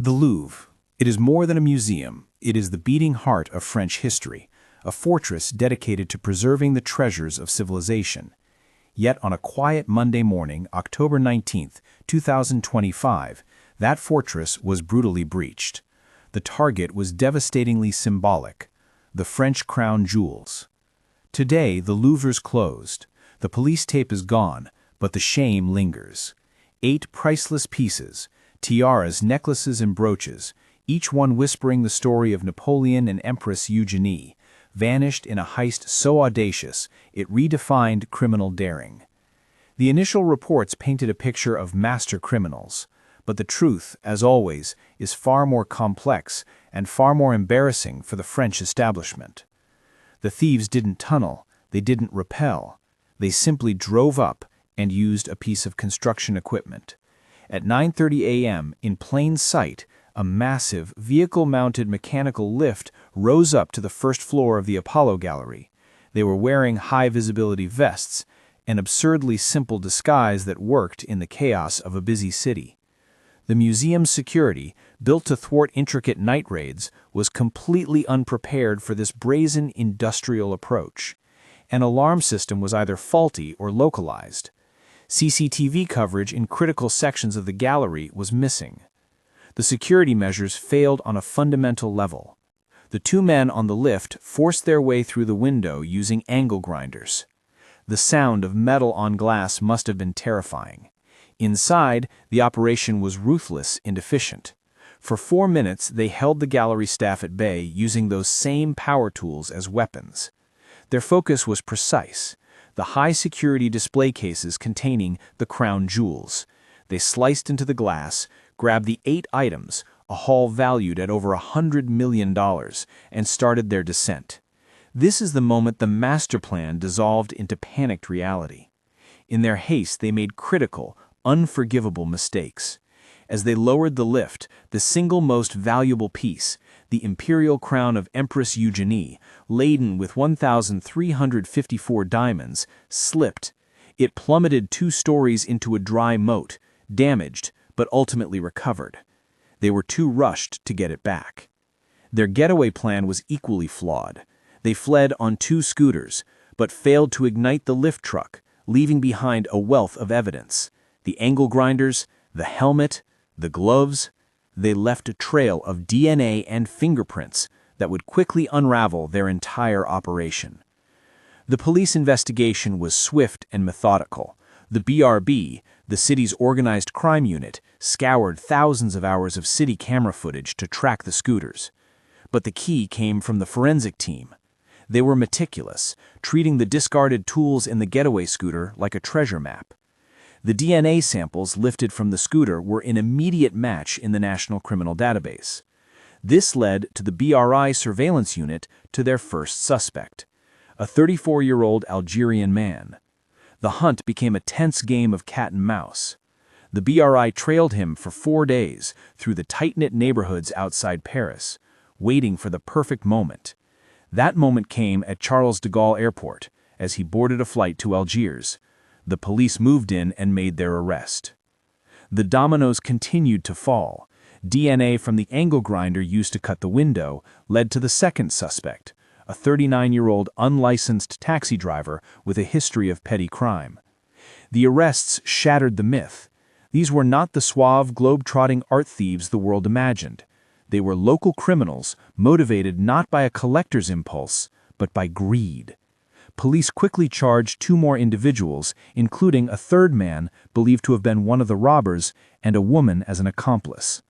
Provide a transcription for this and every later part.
The Louvre. It is more than a museum. It is the beating heart of French history, a fortress dedicated to preserving the treasures of civilization. Yet on a quiet Monday morning, October 19, 2025, that fortress was brutally breached. The target was devastatingly symbolic: the French crown jewels. Today, the Louvre's closed. The police tape is gone, but the shame lingers. 8 priceless pieces, tiaras, necklaces, and brooches, each one whispering the story of Napoleon and Empress Eugénie, vanished in a heist so audacious it redefined criminal daring. The initial reports painted a picture of master criminals, but the truth, as always, is far more complex and far more embarrassing for the French establishment. The thieves didn't tunnel, they didn't rappel. They simply drove up and used a piece of construction equipment. At 9:30 a.m., in plain sight, a massive, vehicle-mounted mechanical lift rose up to the first floor of the Apollo Gallery. They were wearing high-visibility vests, an absurdly simple disguise that worked in the chaos of a busy city. The museum's security, built to thwart intricate night raids, was completely unprepared for this brazen industrial approach. An alarm system was either faulty or localized. CCTV coverage in critical sections of the gallery was missing. The security measures failed on a fundamental level. The 2 men on the lift forced their way through the window using angle grinders. The sound of metal on glass must have been terrifying. Inside, the operation was ruthless and efficient. For 4 minutes, they held the gallery staff at bay using those same power tools as weapons. Their focus was precise: the high-security display cases containing the crown jewels. They sliced into the glass, grabbed the 8 items, a haul valued at over $100 million, and started their descent. This is the moment the master plan dissolved into panicked reality. In their haste, they made critical, unforgivable mistakes. As they lowered the lift, the single most valuable piece, the imperial crown of Empress Eugénie, laden with 1,354 diamonds, slipped. It plummeted 2 stories into a dry moat, damaged, but ultimately recovered. They were too rushed to get it back. Their getaway plan was equally flawed. They fled on 2 scooters, but failed to ignite the lift truck, leaving behind a wealth of evidence: the angle grinders, the helmet, the gloves. They left a trail of DNA and fingerprints that would quickly unravel their entire operation. The police investigation was swift and methodical. The BRB, the city's organized crime unit, scoured thousands of hours of city camera footage to track the scooters. But the key came from the forensic team. They were meticulous, treating the discarded tools in the getaway scooter like a treasure map. The DNA samples lifted from the scooter were an immediate match in the National Criminal Database. This led to the BRI surveillance unit to their first suspect, a 34-year-old Algerian man. The hunt became a tense game of cat and mouse. The BRI trailed him for 4 days through the tight-knit neighborhoods outside Paris, waiting for the perfect moment. That moment came at Charles de Gaulle Airport as he boarded a flight to Algiers. The police moved in and made their arrest. The dominoes continued to fall. DNA from the angle grinder used to cut the window led to the second suspect, a 39-year-old unlicensed taxi driver with a history of petty crime. The arrests shattered the myth. These were not the suave, globe-trotting art thieves the world imagined. They were local criminals motivated not by a collector's impulse, but by greed. Police quickly charged 2 more individuals, including a 3rd man believed to have been one of the robbers and a woman as an accomplice.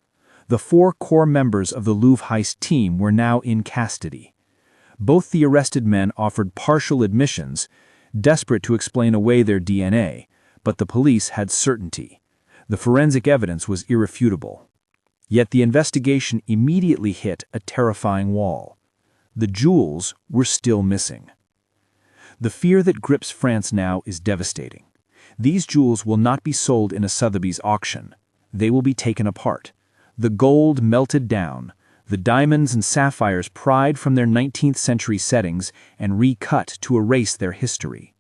The 4 core members of the Louvre heist team were now in custody. Both the arrested men offered partial admissions, desperate to explain away their DNA, but the police had certainty. The forensic evidence was irrefutable. Yet the investigation immediately hit a terrifying wall. The jewels were still missing. The fear that grips France now is devastating. These jewels will not be sold in a Sotheby's auction. They will be taken apart. The gold melted down, the diamonds and sapphires pried from their 19th century settings and recut to erase their history.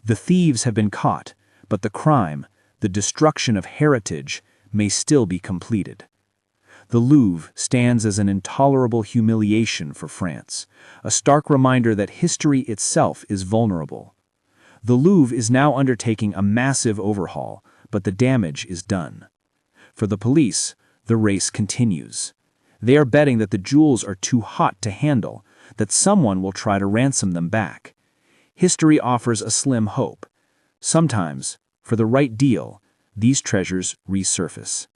The thieves have been caught, but the crime, the destruction of heritage, may still be completed. The Louvre stands as an intolerable humiliation for France, a stark reminder that history itself is vulnerable. The Louvre is now undertaking a massive overhaul, but the damage is done. For the police, the race continues. They are betting that the jewels are too hot to handle, that someone will try to ransom them back. History offers a slim hope. Sometimes, for the right deal, these treasures resurface.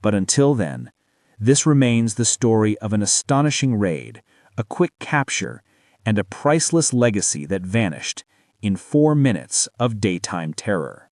But until then, this remains the story of an astonishing raid, a quick capture, and a priceless legacy that vanished in 4 minutes of daytime terror.